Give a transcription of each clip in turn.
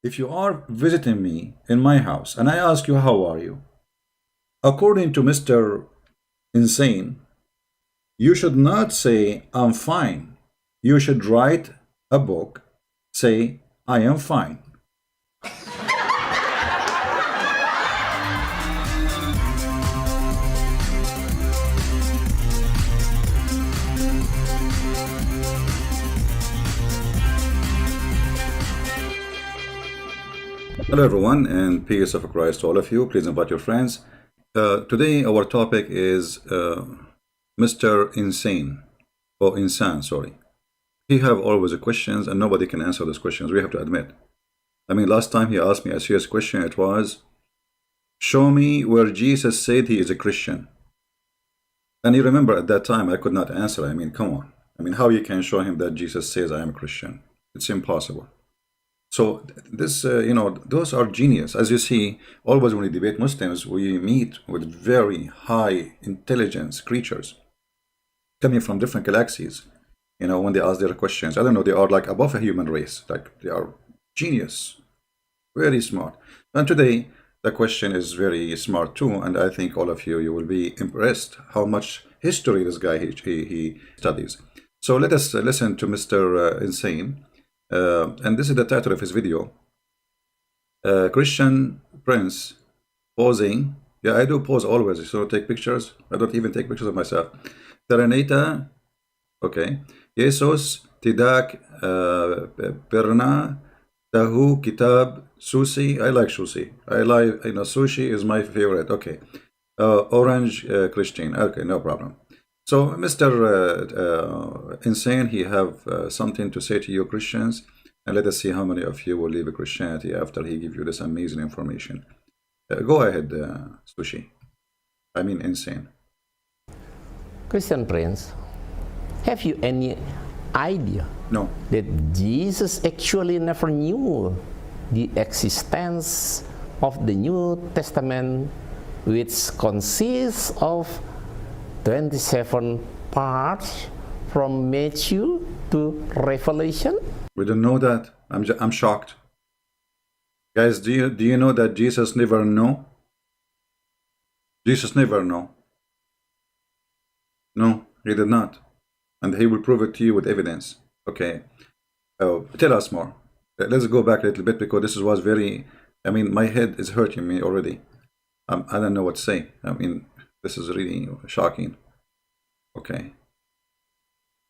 if you are visiting me in my house and I ask you, how are you? According to Mr. Insane, you should not say, I'm fine. You should write a book, say, I am fine. Hello everyone, and peace of Christ to all of you. Please invite your friends. Today our topic is Mr. Insane, or Insan, sorry. He have always questions and nobody can answer those questions, we have to admit. I mean, last time he asked me a serious question. It was, show me where Jesus said he is a Christian. And you remember at that time I could not answer. I mean, come on. I mean, how you can show him that Jesus says I am a Christian? It's impossible. So this, those are genius. As you see, always when we debate Muslims, we meet with very high intelligence creatures coming from different galaxies. You know, when they ask their questions, I don't know, they are like above a human race. Like they are genius, very smart. And today, the question is very smart too. And I think all of you will be impressed how much history this guy, he studies. So let us listen to Mr. Insane. And this is the title of his video. Christian Prince posing. Yeah, I do pose always, so take pictures. I don't even take pictures of myself. Tereneta, okay. Jesus Tidak Perna Tahu Kitab Sushi. I like sushi. I like, sushi is my favorite. Okay. Orange Christian. Okay, no problem. So Mr. Insane, he have something to say to you Christians, and let us see how many of you will leave Christianity after he give you this amazing information. Go ahead, Sushi. I mean Insane. Christian Prince, have you any idea that Jesus actually never knew the existence of the New Testament, which consists of 27 parts from Matthew to Revelation? We don't know that. I'm shocked. Guys, do you know that Jesus never know? Jesus never know. No, he did not. And he will prove it to you with evidence. Okay. Tell us more. Let's go back a little bit, because this was very, I mean, my head is hurting me already. I don't know what to say. I mean, this is really shocking. Okay.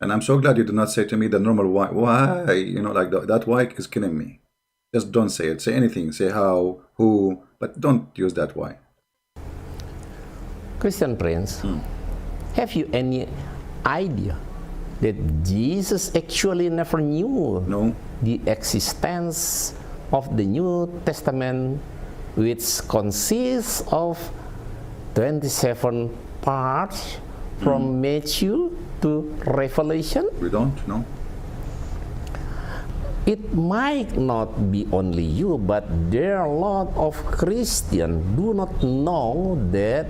And I'm so glad you did not say to me the normal why. Why? You know, like that why is killing me. Just don't say it. Say anything. Say how, who, but don't use that why. Christian Prince, have you any idea that Jesus actually never knew the existence of the New Testament, which consists of 27 parts from Matthew to Revelation? We don't know. It might not be only you, but there are a lot of Christians do not know that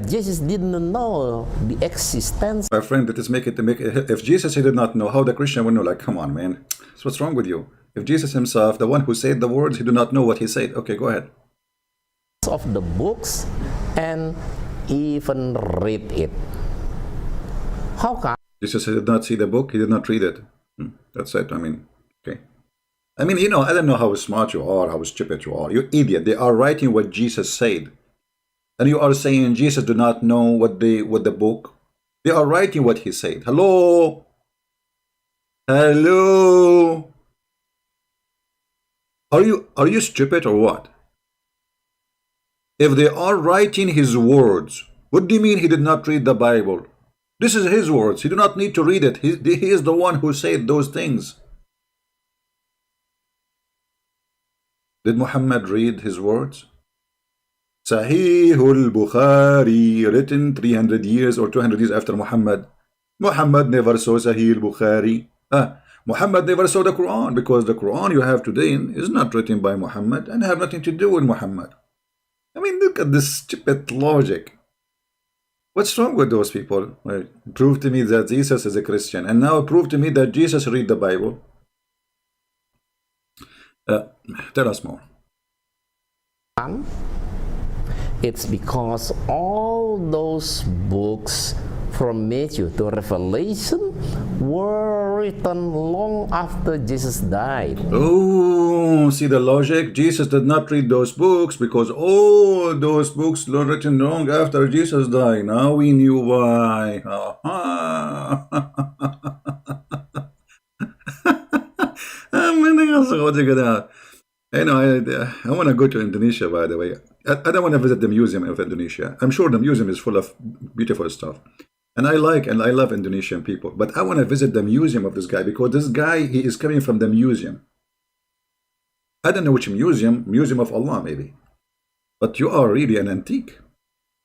Jesus didn't know the existence. My friend, that is make it. If Jesus, he did not know, how the Christian would know? Like, come on, man. So what's wrong with you? If Jesus himself, the one who said the words, he did not know what he said. Okay, go ahead. Of the books and even read it. How come? Jesus did not see the book, he did not read it. That's it. I mean, okay. I mean, I don't know how smart you are, how stupid you are. You idiot. They are writing what Jesus said. And you are saying Jesus do not know what the book. They are writing what he said. Hello? Hello? Are you stupid or what? If they are writing his words, what do you mean he did not read the Bible? This is his words. He do not need to read it. He is the one who said those things. Did Muhammad read his words? Sahih al-Bukhari, written 300 years or 200 years after Muhammad. Muhammad never saw Sahih al-Bukhari. Muhammad never saw the Quran, because the Quran you have today is not written by Muhammad and have nothing to do with Muhammad. I mean, look at this stupid logic. What's wrong with those people? Right? Prove to me that Jesus is a Christian, and now prove to me that Jesus read the Bible. Tell us more. It's because all those books from Matthew to Revelation were written long after Jesus died. Oh, see the logic? Jesus did not read those books because all those books were written long after Jesus died. Now we knew why. I know, I want to go to Indonesia, by the way. I don't want to visit the museum of Indonesia. I'm sure the museum is full of beautiful stuff. And I love Indonesian people. But I want to visit the museum of this guy because this guy, he is coming from the museum. I don't know which museum, Museum of Allah maybe. But you are really an antique.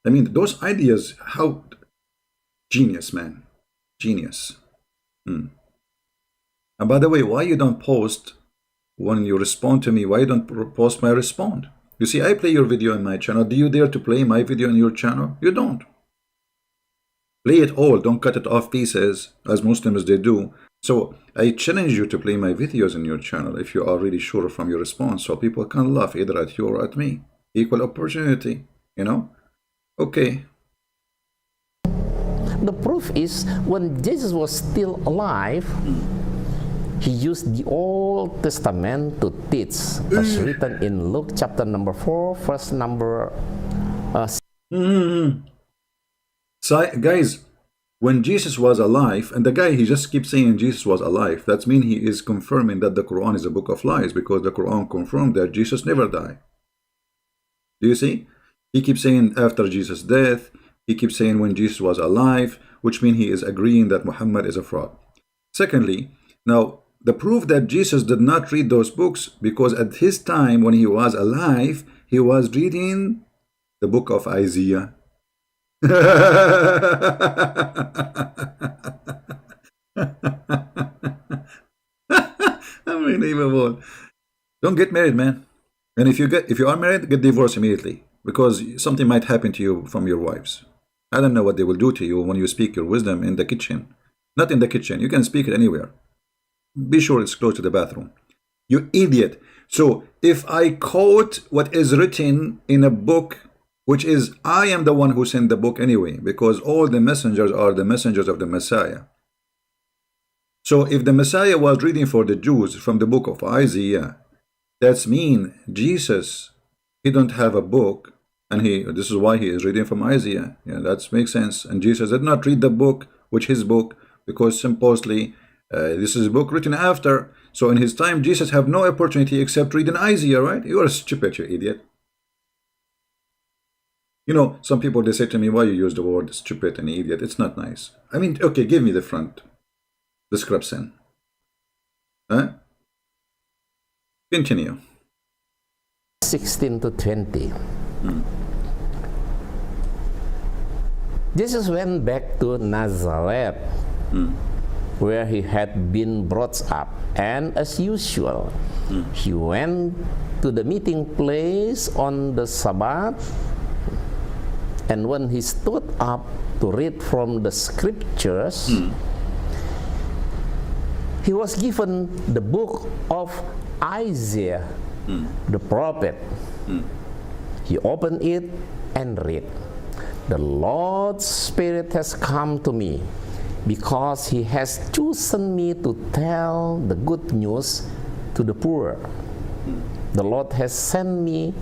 I mean, those ideas, how genius, man. Genius. And by the way, why you don't post when you respond to me? Why you don't post my respond? You see, I play your video on my channel. Do you dare to play my video on your channel? You don't. Play it all. Don't cut it off pieces, as Muslims they do. So I challenge you to play my videos on your channel if you are really sure from your response, so people can laugh either at you or at me. Equal opportunity, you know? Okay. The proof is when Jesus was still alive, he used the Old Testament to teach, as written in Luke chapter number 4, verse number 6. So, guys, when Jesus was alive, and the guy, he just keeps saying Jesus was alive, that means he is confirming that the Quran is a book of lies, because the Quran confirmed that Jesus never died. Do you see? He keeps saying after Jesus' death, he keeps saying when Jesus was alive, which means he is agreeing that Muhammad is a fraud. Secondly, now, the proof that Jesus did not read those books, because at his time when he was alive, he was reading the book of Isaiah. Unbelievable. Don't get married, man. And if you are married, get divorced immediately, because something might happen to you from your wives. I don't know what they will do to you when you speak your wisdom in the kitchen. Not in the kitchen. You can speak it anywhere. Be sure it's close to the bathroom. You idiot. So if I quote what is written in a book, which is, I am the one who sent the book anyway, because all the messengers are the messengers of the Messiah. So if the Messiah was reading for the Jews from the book of Isaiah, that's mean Jesus, he don't have a book, and this is why he is reading from Isaiah. Yeah, that makes sense. And Jesus did not read the book, which his book, because supposedly this is a book written after. So in his time, Jesus have no opportunity except reading Isaiah, right? You are stupid, you idiot. You know, some people, they say to me, why you use the word stupid and idiot? It's not nice. I mean, okay, give me the front description. Huh? Continue. 16 to 20. Jesus went back to Nazareth, where he had been brought up, and as usual, he went to the meeting place on the Sabbath, and when he stood up to read from the scriptures, he was given the book of Isaiah, the prophet. He opened it and read, "The Lord's Spirit has come to me, because he has chosen me to tell the good news to the poor. The Lord has sent me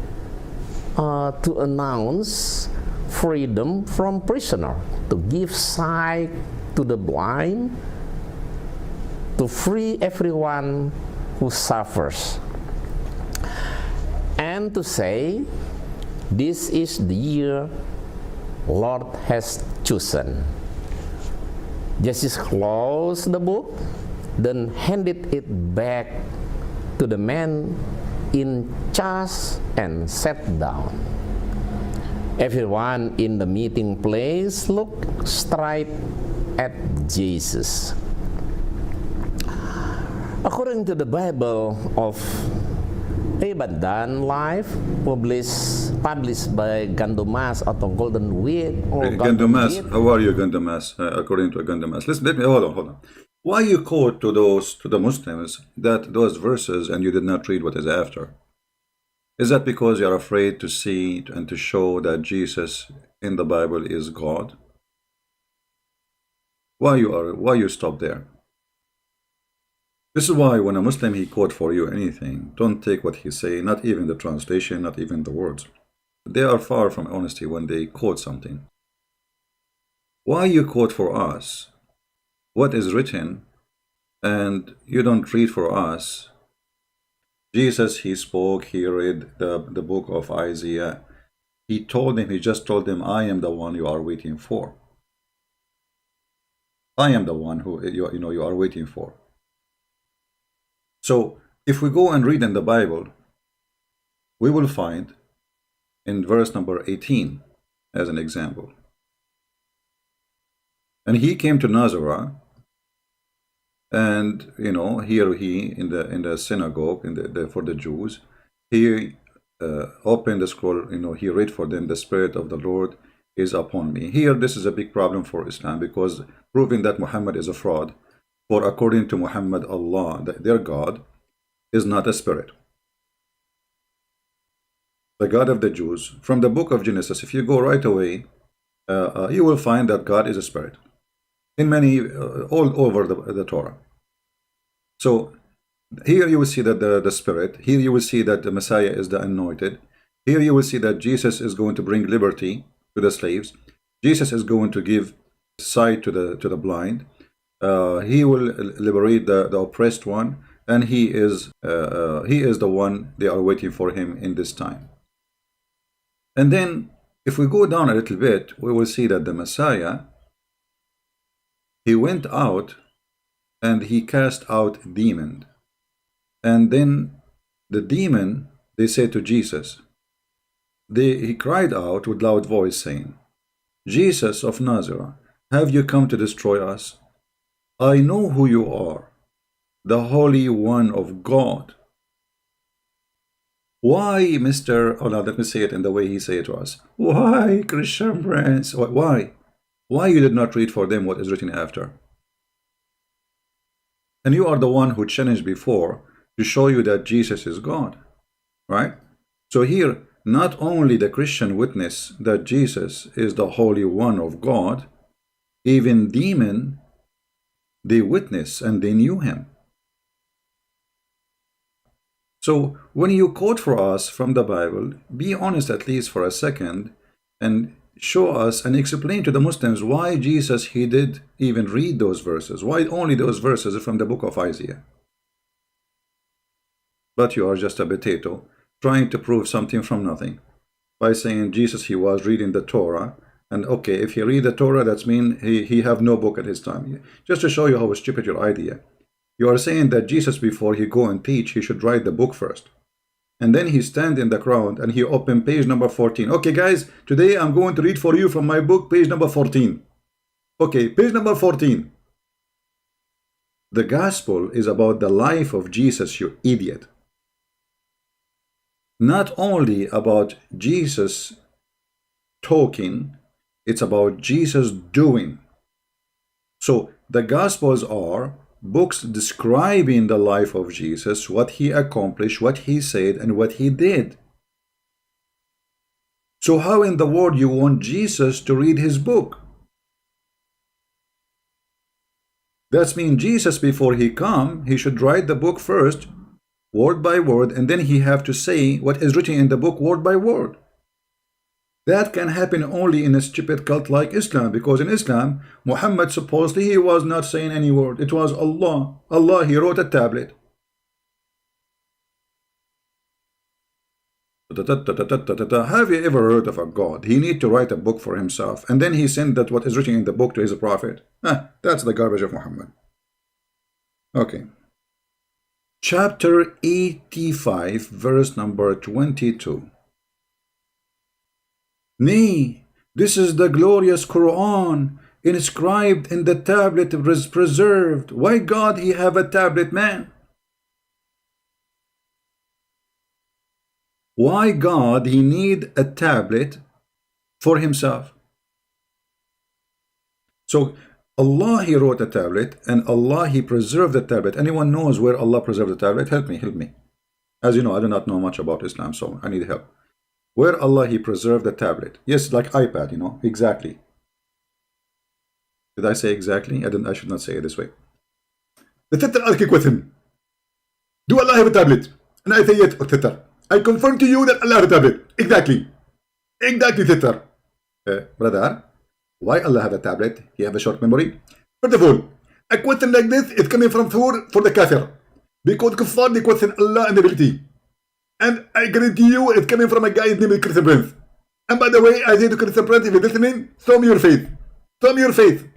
to announce freedom from prisoner, to give sight to the blind, to free everyone who suffers, and to say, this is the year Lord has chosen." Jesus closed the book, then handed it back to the man in charge and sat down. Everyone in the meeting place looked straight at Jesus. According to the Bible of Ibadah Life, published by Gandomas atau Golden Week or Gandomas, how are you, Gandomas? According to Gandomas. Let me hold on. Why you quote to the Muslims that those verses and you did not read what is after? Is that because you are afraid to see and to show that Jesus in the Bible is God? Why you stop there? This is why when a Muslim he quote for you anything, don't take what he say, not even the translation, not even the words. They are far from honesty when they quote something. Why you quote for us what is written and you don't read for us? Jesus, he spoke, he read the book of Isaiah. He just told them, I am the one you are waiting for. I am the one who you are waiting for. So if we go and read in the Bible, we will find in verse number 18 as an example. And he came to Nazareth, and here he in the synagogue for the Jews, he opened the scroll. He read for them, the Spirit of the Lord is upon me. Here, this is a big problem for Islam, because proving that Muhammad is a fraud. For according to Muhammad, Allah, their God, is not a spirit. The God of the Jews, from the book of Genesis, if you go right away, you will find that God is a spirit in many, all over the Torah. So here you will see that the spirit, here you will see that the Messiah is the anointed, here you will see that Jesus is going to bring liberty to the slaves, Jesus is going to give sight to the blind, he will liberate the oppressed one, and he is the one they are waiting for him in this time. And then if we go down a little bit, we will see that the Messiah, he went out and he cast out demon. And then the demon, they say to Jesus, he cried out with loud voice saying, Jesus of Nazareth, have you come to destroy us? I know who you are, the Holy One of God. Why, Mr. Oh, now let me say it in the way he said it to us. Why, Christian friends? Why? Why you did not read for them what is written after? And you are the one who challenged before to show you that Jesus is God, right? So here, not only the Christian witness that Jesus is the Holy One of God, even demon, they witness and they knew him. So when you quote for us from the Bible, be honest at least for a second and show us and explain to the Muslims why Jesus, he did even read those verses. Why only those verses from the book of Isaiah? But you are just a potato trying to prove something from nothing by saying Jesus, he was reading the Torah. And okay, if he read the Torah, that means he have no book at his time. Just to show you how stupid your idea. You are saying that Jesus, before he go and teach, he should write the book first. And then he stand in the crowd and he open page number 14. Okay, guys, today I'm going to read for you from my book, page number 14. Okay, page number 14. The gospel is about the life of Jesus, you idiot. Not only about Jesus talking, it's about Jesus doing. So the gospels are books describing the life of Jesus, what he accomplished, what he said, and what he did. So how in the world you want Jesus to read his book? That means Jesus, before he come, he should write the book first, word by word, and then he have to say what is written in the book word by word. That can happen only in a stupid cult like Islam, because in Islam, Muhammad supposedly he was not saying any word. It was Allah. Allah, he wrote a tablet. Have you ever heard of a God? He need to write a book for himself, and then he sent that what is written in the book to his prophet. That's the garbage of Muhammad. Okay. Chapter 85, verse number 22. Nay, this is the glorious Quran, inscribed in the tablet preserved. Why God he have a tablet, man? Why God he need a tablet for himself? So Allah, He wrote a tablet, and Allah, He preserved the tablet. Anyone knows where Allah preserved the tablet? Help me, help me. As you know, I do not know much about Islam, so I need help. Where Allah, He preserved the tablet? Yes, like iPad, you know, exactly. Did I say exactly? I should not say it this way. The Titter Alki with him. Do Allah have a tablet? And I say yes, Titter. I confirm to you that Allah has a tablet. Exactly. Exactly, Titter. Brother, why Allah have a tablet? He have a short memory? First of all, a question like this is coming from for the kafir. Because kuffar, they question Allah and ability. And I guarantee you it's coming from a guy named Christian Prince. And by the way, I say to Christian Prince, if you're listening, show me your faith. Show me your faith.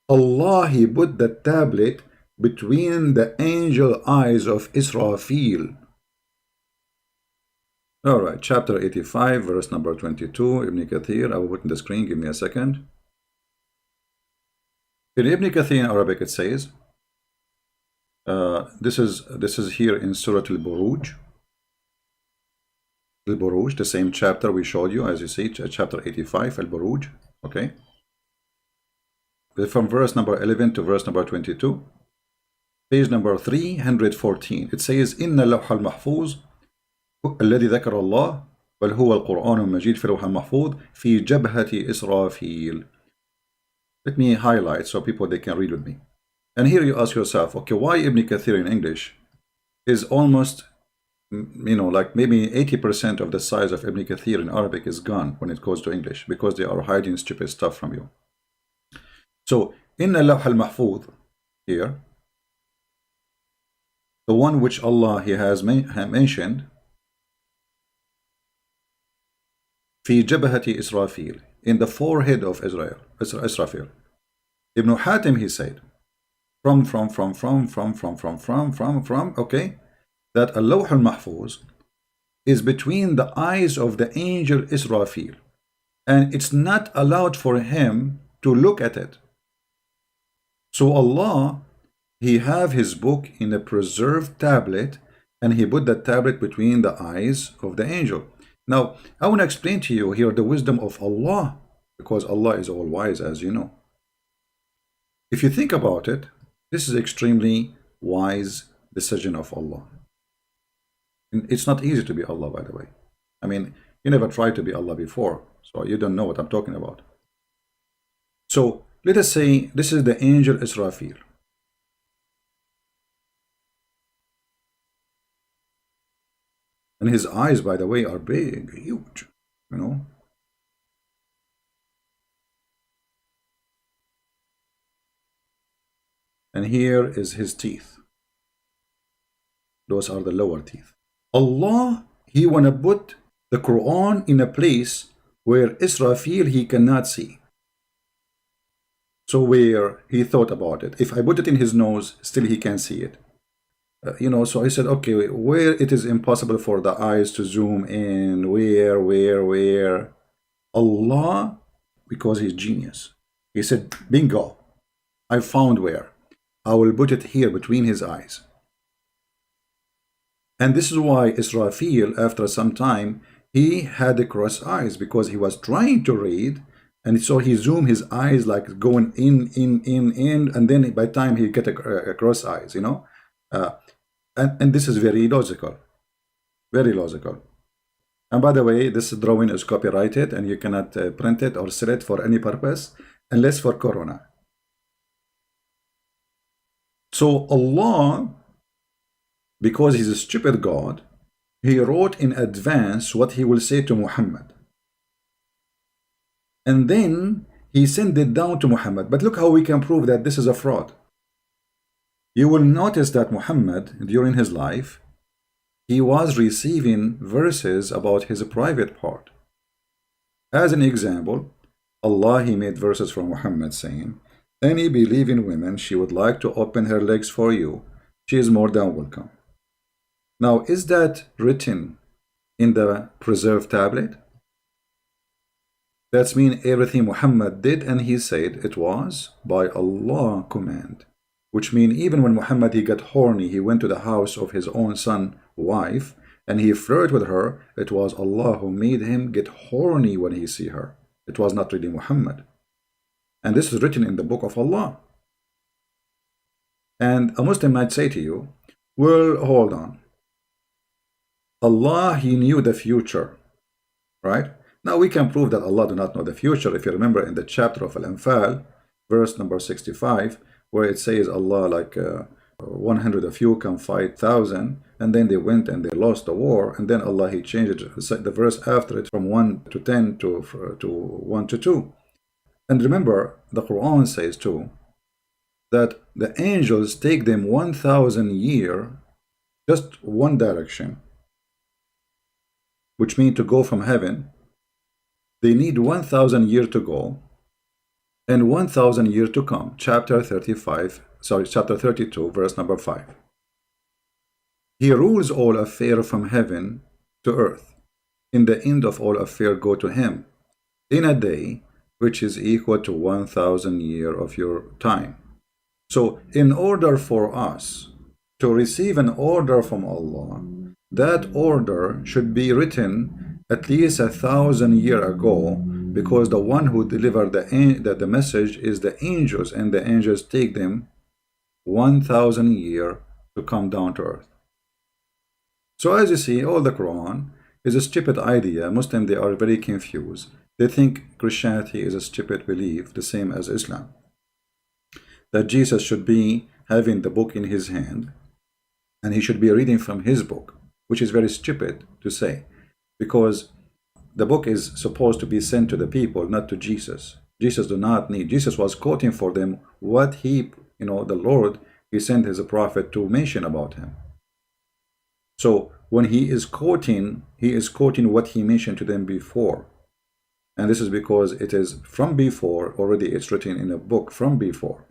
Allah, He put the tablet between the angel eyes of Israfil. Alright, chapter 85, verse number 22, Ibn Kathir. I will put in the screen, give me a second. In Ibn Kathir in Arabic it says, this is here in Surah Al-Buruj. Al-Buruj, the same chapter we showed you, as you see, chapter 85, Al-Buruj, okay? From verse number 11 to verse number 22, page number 314, it says, إن اللوح المحفوظ الذي ذكر الله بل هو القرآن المجيد في اللوح المحفوظ في جبهة إسرافيل. Let me highlight so people they can read with me. And here you ask yourself, okay, why Ibn Kathir in English is almost, you know, like maybe 80% of the size of Ibn Kathir in Arabic is gone when it goes to English because they are hiding stupid stuff from you. So, in al-Lawh al-Mahfuz here, the one which Allah He has mentioned, في جبهة إسرافيل, in the forehead of Israfil. Ibn Hatim, he said, from, okay, that al-Lawh al-Mahfuz is between the eyes of the angel Israfil, and it's not allowed for him to look at it. So Allah, He have His book in a preserved tablet, and He put that tablet between the eyes of the angel. Now, I want to explain to you here the wisdom of Allah, because Allah is all wise, as you know. If you think about it, this is extremely wise decision of Allah. And it's not easy to be Allah, by the way. I mean, you never tried to be Allah before, so you don't know what I'm talking about. So, let us say this is the angel Israfil. And his eyes, by the way, are big, huge, you know. And here is his teeth. Those are the lower teeth. Allah, He wanna put the Quran in a place where Israfil, he cannot see. So where he thought about it, if I put it in his nose, still he can't see it. You know, so I said, okay, where it is impossible for the eyes to zoom in, where? Allah, because He's genius. He said, bingo, I found where. I will put it here between his eyes. And this is why Israfil, after some time, he had the cross eyes, because he was trying to read, and so he zoomed his eyes like going in, and then by the time he get a cross eyes, you know. And this is very logical. Very logical. And by the way, this drawing is copyrighted, and you cannot print it or sell it for any purpose, unless for Corona. So Allah, because He's a stupid God, He wrote in advance what He will say to Muhammad. And then He sent it down to Muhammad. But look how we can prove that this is a fraud. You will notice that Muhammad, during his life, he was receiving verses about his private part. As an example, Allah, He made verses from Muhammad saying, any believing woman, she would like to open her legs for you, she is more than welcome. Now, is that written in the preserved tablet? That's mean everything Muhammad did and he said, it was by Allah command. Which mean even when Muhammad he got horny, he went to the house of his own son, wife, and he flirted with her, it was Allah who made him get horny when he see her. It was not really Muhammad. And this is written in the book of Allah. And a Muslim might say to you, well, hold on. Allah, He knew the future, right? Now we can prove that Allah do not know the future. If you remember in the chapter of Al-Anfal, verse number 65, where it says Allah, like 100 of you can fight 1,000, and then they went and they lost the war, and then Allah, He changed it, the verse after it, from 1 to 10 to 1 to 2. And remember, the Quran says too, that the angels take them 1,000 years, just one direction, which means to go from heaven. They need 1,000 years to go, and 1,000 years to come. Chapter 32, verse number 5. He rules all affairs from heaven to earth. In the end of all affairs go to Him, in a day which is equal to 1,000 years of your time. So, in order for us to receive an order from Allah, that order should be written at least 1,000 years ago, because the one who delivered the message is the angels, and the angels take them 1,000 years to come down to earth. So as you see, all the Quran is a stupid idea. Muslims, they are very confused. They think Christianity is a stupid belief, the same as Islam. That Jesus should be having the book in his hand, and he should be reading from his book, which is very stupid to say, because the book is supposed to be sent to the people, not to Jesus. Jesus do not need. Jesus was quoting for them what he, the Lord, he sent his prophet to mention about him. So when he is quoting what he mentioned to them before. And this is because it is from before, already it's written in a book from before.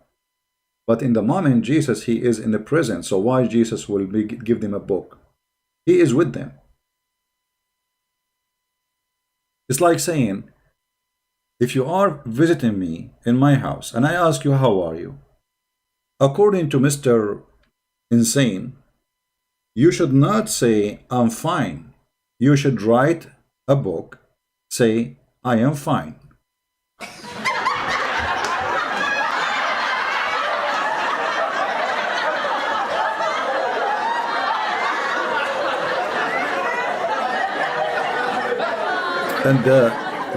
But in the moment Jesus, he is in the present, so why Jesus will give them a book? He is with them. It's like saying, if you are visiting me in my house and I ask you, how are you? According to Mr. Insane, you should not say, I'm fine. You should write a book, say, I am fine. And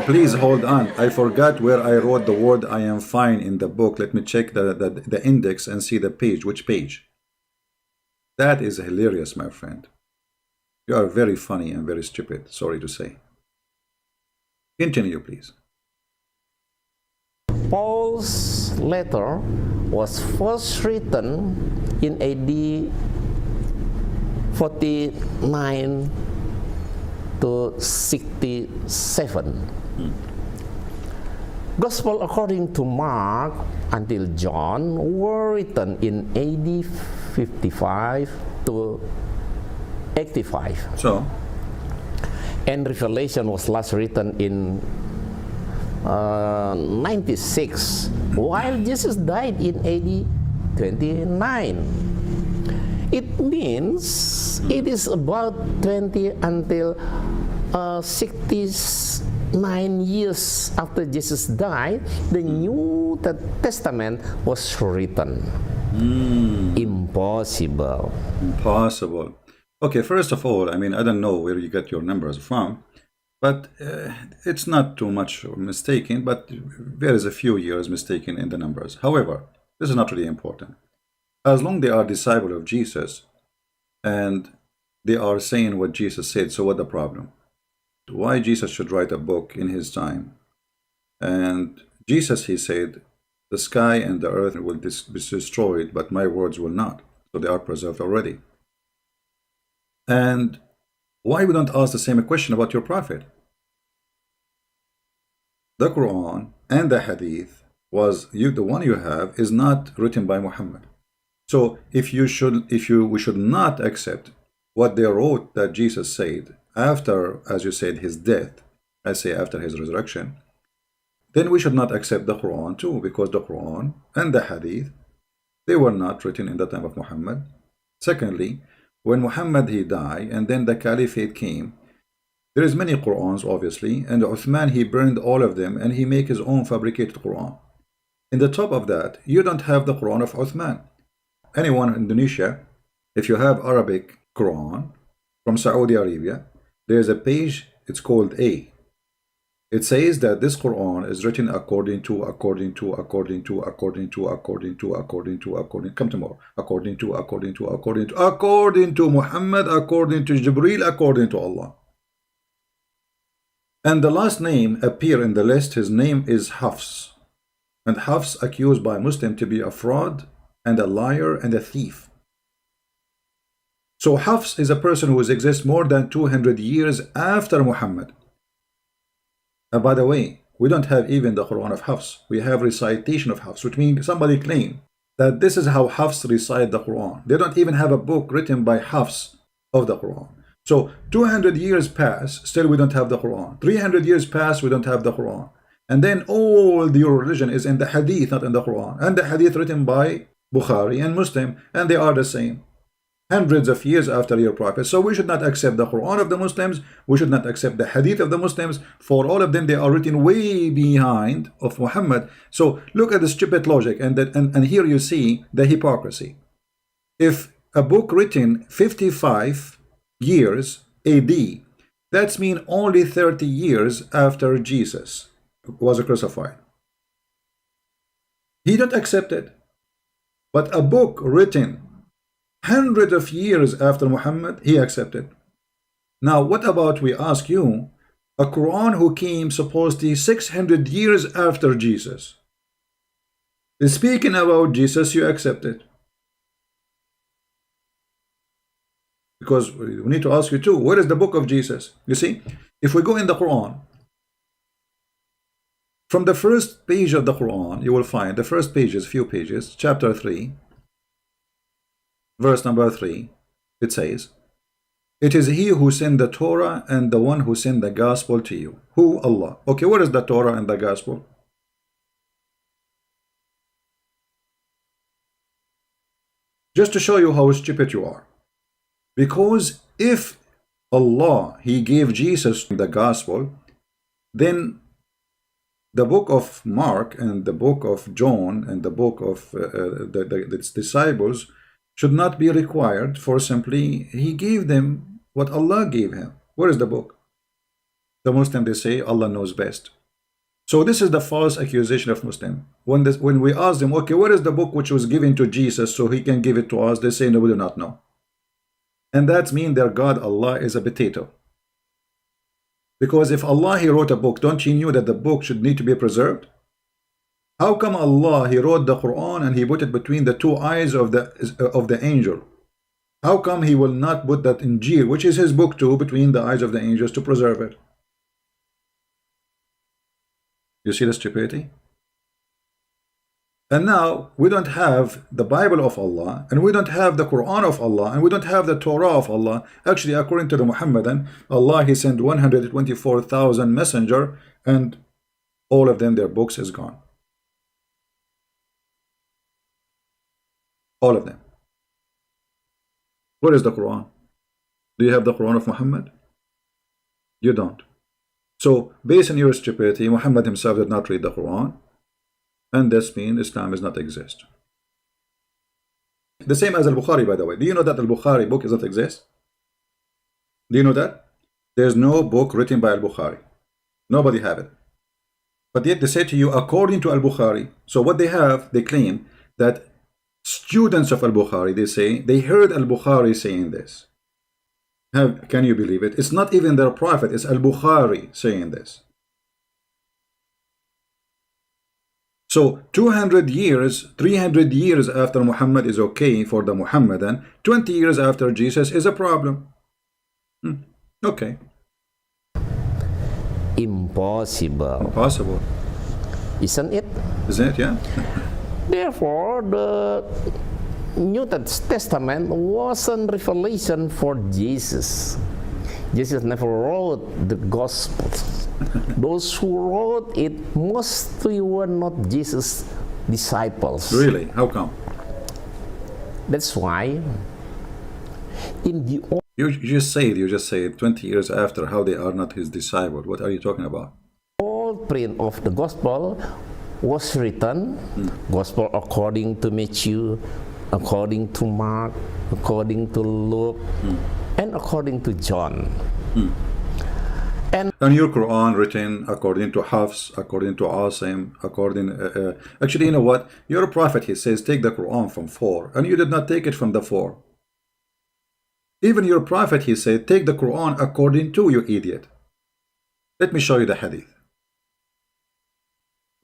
please hold on. I forgot where I wrote the word I am fine in the book. Let me check the index and see the page. Which page? That is hilarious, my friend. You are very funny and very stupid, sorry to say. Continue, please. Paul's letter was first written in AD 49 to 67. Gospel according to Mark until John were written in AD 55 to 85. So, and Revelation was last written in 96, while Jesus died in AD 29. It means it is about 20 until 69 years after Jesus died, the New Testament was written. Impossible. Impossible. Okay, first of all, I mean, I don't know where you get your numbers from, but it's not too much mistaken, but there is a few years mistaken in the numbers. However, this is not really important. As long they are disciples of Jesus and they are saying what Jesus said, so what the problem? Why Jesus should write a book in his time? And Jesus, he said, the sky and the earth will be destroyed, but my words will not. So they are preserved already. And why we don't ask the same question about your prophet? The Quran and the Hadith the one you have is not written by Muhammad. So we should not accept what they wrote that Jesus said after, as you said, his death, I say after his resurrection, then we should not accept the Quran too, because the Quran and the Hadith, they were not written in the time of Muhammad. Secondly, when Muhammad he died and then the Caliphate came, there is many Qurans obviously, and Uthman he burned all of them and he make his own fabricated Quran. In the top of that, you don't have the Quran of Uthman. Anyone in Indonesia, if you have Arabic Quran from Saudi Arabia, there's a page, it's called A. It says that this Quran is written according to, come tomorrow, according to Muhammad, according to Jibreel, according to Allah. And the last name appear in the list, his name is Hafs. And Hafs accused by Muslim to be a fraud and a liar and a thief. So Hafs is a person who exists more than 200 years after Muhammad. And by the way, we don't have even the Quran of Hafs. We have recitation of Hafs, which means somebody claimed that this is how Hafs recite the Quran. They don't even have a book written by Hafs of the Quran. So 200 years pass, still we don't have the Quran. 300 years pass, we don't have the Quran. And then all your religion is in the Hadith, not in the Quran. And the Hadith written by Bukhari and Muslim, and they are the same. Hundreds of years after your prophet. So we should not accept the Quran of the Muslims. We should not accept the Hadith of the Muslims. For all of them, they are written way behind of Muhammad. So look at the stupid logic, and here you see the hypocrisy. If a book written 55 years AD, that's mean only 30 years after Jesus was crucified. He don't accept it. But a book written hundreds of years after Muhammad, he accepted. Now, what about, we ask you, a Quran who came supposedly 600 years after Jesus? Speaking about Jesus, you accept it. Because we need to ask you too, where is the book of Jesus? You see, if we go in the Quran, from the first page of the Quran, you will find the first pages, few pages, chapter 3, verse number 3, it says, "It is he who sent the Torah and the one who sent the gospel to you." Who? Allah. Okay, what is the Torah and the gospel? Just to show you how stupid you are. Because if Allah, he gave Jesus the gospel, then the book of Mark and the book of John and the book of the disciples should not be required, for simply he gave them what Allah gave him. Where is the book? The Muslim, they say Allah knows best. So this is the false accusation of Muslim. When we ask them, okay, where is the book which was given to Jesus so he can give it to us? They say, no, we do not know. And that means their God Allah is a potato. Because if Allah, he wrote a book, don't you know that the book should need to be preserved? How come Allah, he wrote the Quran and he put it between the two eyes of the angel? How come he will not put that Injil, which is his book too, between the eyes of the angels to preserve it? You see the stupidity? And now we don't have the Bible of Allah, and we don't have the Quran of Allah, and we don't have the Torah of Allah. Actually, according to the Muhammadan, Allah, he sent 124,000 messenger, and all of them, their books is gone. All of them. Where is the Quran? Do you have the Quran of Muhammad? You don't. So, based on your stupidity, Muhammad himself did not read the Quran, and this means Islam does not exist. The same as Al-Bukhari, by the way. Do you know that Al-Bukhari book does not exist? Do you know that? There's no book written by Al-Bukhari. Nobody have it. But yet they say to you, according to Al-Bukhari. So what they have, they claim that students of Al-Bukhari, they say, they heard Al-Bukhari saying this. Can you believe it? It's not even their prophet, it's Al-Bukhari saying this. So 200 years, 300 years after Muhammad is okay for the Muhammadan, 20 years after Jesus is a problem. Okay. Impossible. Impossible. Isn't it? Isn't it? Yeah. Therefore, the New Testament wasn't revelation for Jesus. Jesus never wrote the Gospels. Those who wrote it mostly were not Jesus' disciples. Really? How come? That's why in the You just say 20 years after how they are not his disciple. What are you talking about? old print of the Gospel was written, Gospel according to Matthew, according to Mark, according to Luke, and according to John. And your Quran written according to Hafs, according to Asim, according... actually, you know what? You're a prophet, he says, take the Quran from 4. And you did not take it from the 4. Even your prophet, he said, take the Quran according to, you idiot. Let me show you the hadith.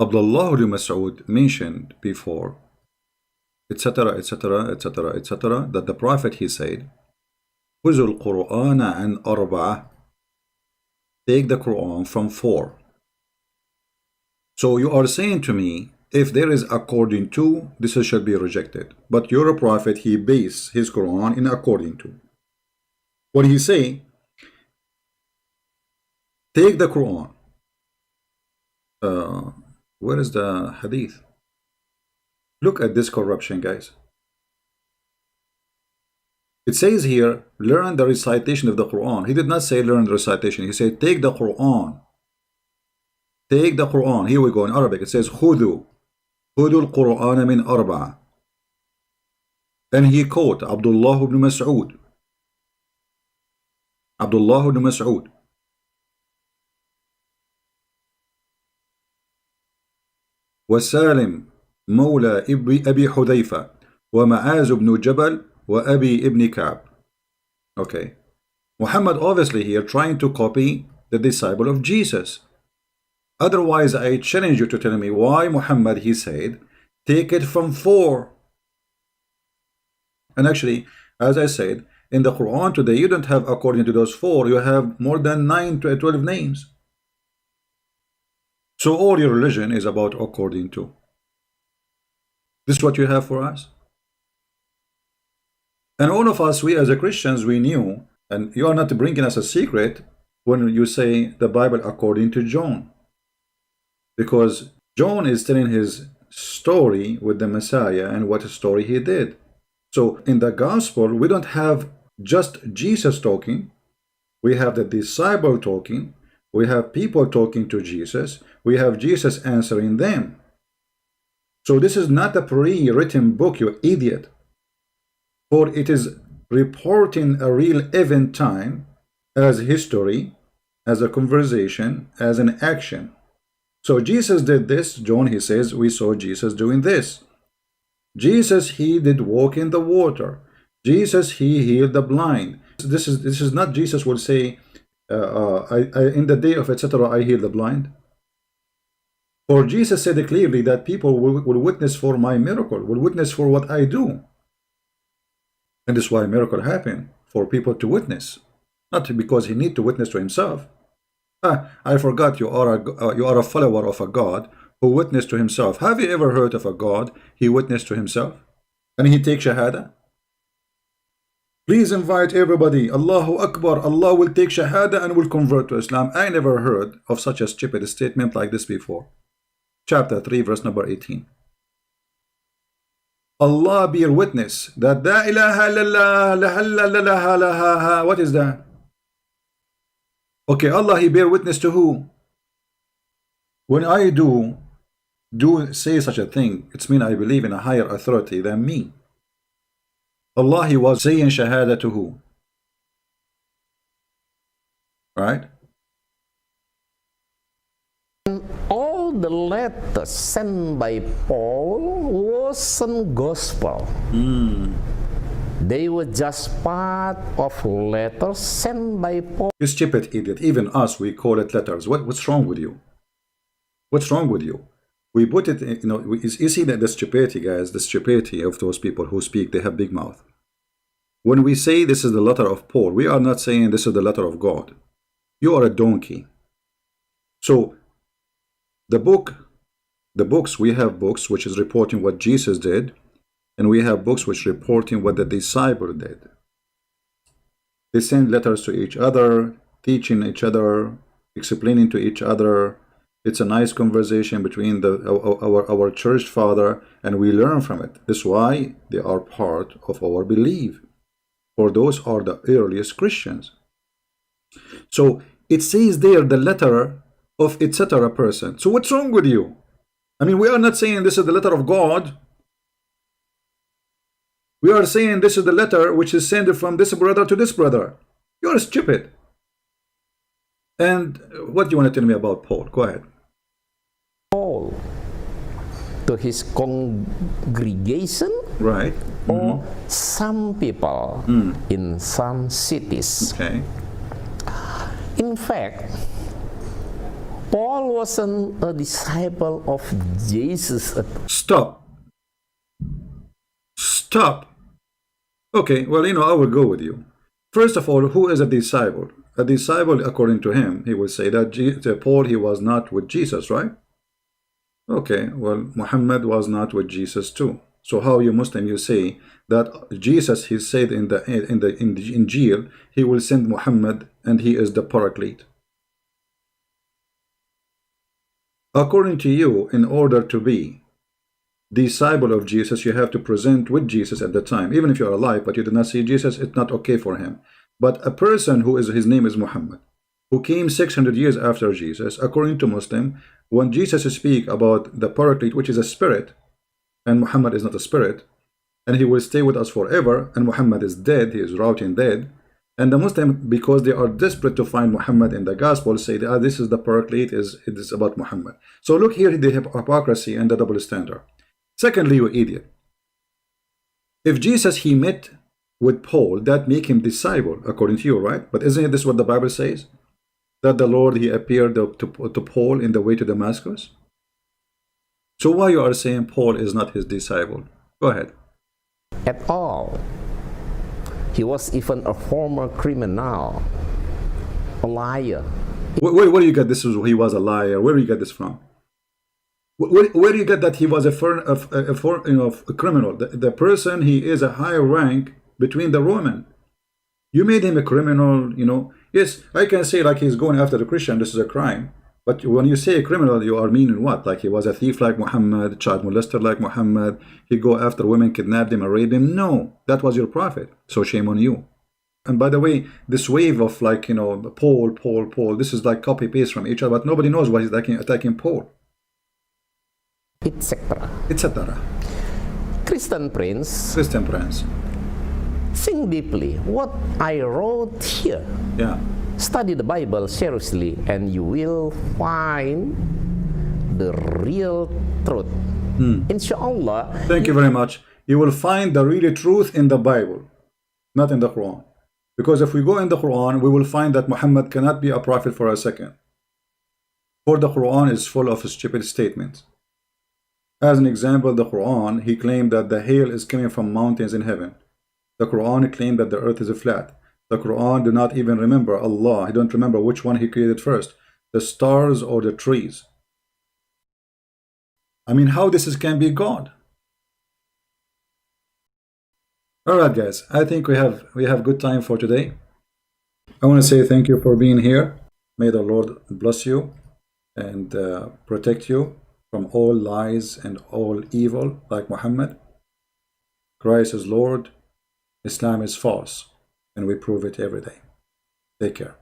Abdullah ibn Mas'ud mentioned before, etc., etc., etc., etc., that the prophet, he said, خُذُوا الْقُرْآنَ عَنْ أَرْبَعَةٍ. Take the Quran from 4. So you are saying to me, if there is according to, this should be rejected. But you're a prophet, he based his Quran in according to. What he say? Take the Quran. Where is the hadith? Look at this corruption, guys. It says here, learn the recitation of the Quran. He did not say learn the recitation. He said take the Quran. Take the Quran. Here we go in Arabic. It says خُذُوا الْقُرْآنَ مِنْ أَرْبَعَةٍ. And he quote Abdullah ibn Mas'ud. Abdullah ibn Mas'ud. وسالم مولى أبي حذيفة ومعاذ بن جبل وأبي ibn Ka'b. Okay. Muhammad obviously here trying to copy the disciple of Jesus. Otherwise, I challenge you to tell me why Muhammad, he said, take it from 4. And actually, as I said, in the Quran today, you don't have according to those 4, you have more than 9 to 12 names. So all your religion is about according to. This is what you have for us. And all of us, we as a Christians, we knew, and you are not bringing us a secret when you say the Bible according to John. Because John is telling his story with the Messiah and what story he did. So in the gospel, we don't have just Jesus talking. We have the disciple talking. We have people talking to Jesus. We have Jesus answering them. So this is not a pre-written book, you idiot. For it is reporting a real event time as history, as a conversation, as an action. So Jesus did this. John, he says, we saw Jesus doing this. Jesus, he did walk in the water. Jesus, he healed the blind. This is not Jesus will say, in the day of etc. I heal the blind. For Jesus said clearly that people will witness for my miracle, will witness for what I do. And this is why a miracle happened, for people to witness, not because he need to witness to himself. I forgot you are a follower of a God who witnessed to himself. Have you ever heard of a God he witnessed to himself? And he takes shahada? Please invite everybody. Allahu Akbar. Allah will take shahada and will convert to Islam. I never heard of such a stupid statement like this before. Chapter 3, verse number 18. Allah bear witness that la ilaha illallah, what is that? Okay, Allah, he bear witness to who? When I do say such a thing, it's mean I believe in a higher authority than me. Allah, he was saying shahada to who? Right? All the letters sent by Paul wasn't gospel. They were just part of letters sent by Paul. You stupid idiot. Even us, we call it letters. What's wrong with you? What's wrong with you? We put it, you see that the stupidity, guys, the stupidity of those people who speak, they have big mouth. When we say this is the letter of Paul, we are not saying this is the letter of God. You are a donkey. So, the books, we have books which is reporting what Jesus did, and we have books which reporting what the disciple did. They send letters to each other, teaching each other, explaining to each other. It's a nice conversation between our church father, and we learn from it. That's why they are part of our belief. For those are the earliest Christians. So it says there the letter of etc. person. So what's wrong with you? I mean, we are not saying this is the letter of God. We are saying this is the letter which is sent from this brother to this brother. You're stupid. And what do you want to tell me about Paul? Go ahead. Paul to his congregation, Right. or some people in some cities. Okay. In fact, Paul wasn't a disciple of Jesus. Stop. Stop. Okay, well, I will go with you. First of all, who is a disciple? A disciple, according to him, he will say that Paul, he was not with Jesus, right? Okay, well, Muhammad was not with Jesus too. So how you Muslim, you say that Jesus, he said in the Injil, he will send Muhammad and he is the Paraclete. According to you, in order to be disciple of Jesus, you have to present with Jesus at the time. Even if you are alive, but you did not see Jesus, it's not okay for him. But a person who is, his name is Muhammad, who came 600 years after Jesus, according to Muslim, when Jesus speak about the Paraclete, which is a spirit, and Muhammad is not a spirit, and he will stay with us forever, and Muhammad is dead, he is rotting dead, and the Muslim, because they are desperate to find Muhammad in the gospel, say that this is the Paraclete, it is about Muhammad. So look here, the hypocrisy and the double standard. Secondly, you idiot, if Jesus, he met with Paul, that make him disciple, according to you, right? But isn't this what the Bible says? That the Lord, he appeared to Paul in the way to Damascus? So why you are saying Paul is not his disciple? Go ahead. At all. He was even a former criminal, a liar. Where do you get this? He was a liar. Where do you get this from? Where do you get that he was a criminal? The person, he is a higher rank between the Roman. You made him a criminal, Yes, I can say like he's going after the Christian, this is a crime. But when you say a criminal, you are meaning what? Like he was a thief like Muhammad, child molester like Muhammad, he go after women, kidnap them, and rape them? No, that was your prophet. So shame on you. And by the way, this wave of like, Paul, this is like copy paste from each other, but nobody knows why he's attacking Paul. Etc. Etc. Christian Prince, think deeply what I wrote here. Yeah. Study the Bible seriously and you will find the real truth. Inshallah. Thank you very much. You will find the real truth in the Bible, not in the Quran. Because if we go in the Quran, we will find that Muhammad cannot be a prophet for a second. For the Quran is full of stupid statements. As an example, the Quran, he claimed that the hail is coming from mountains in heaven. The Quran claimed that the earth is flat. The Quran do not even remember Allah. He don't remember which one he created first, the stars or the trees. I mean, how this can be God? All right, guys. I think we have good time for today. I want to say thank you for being here. May the Lord bless you and protect you from all lies and all evil, like Muhammad. Christ is Lord. Islam is false, and we prove it every day. Take care.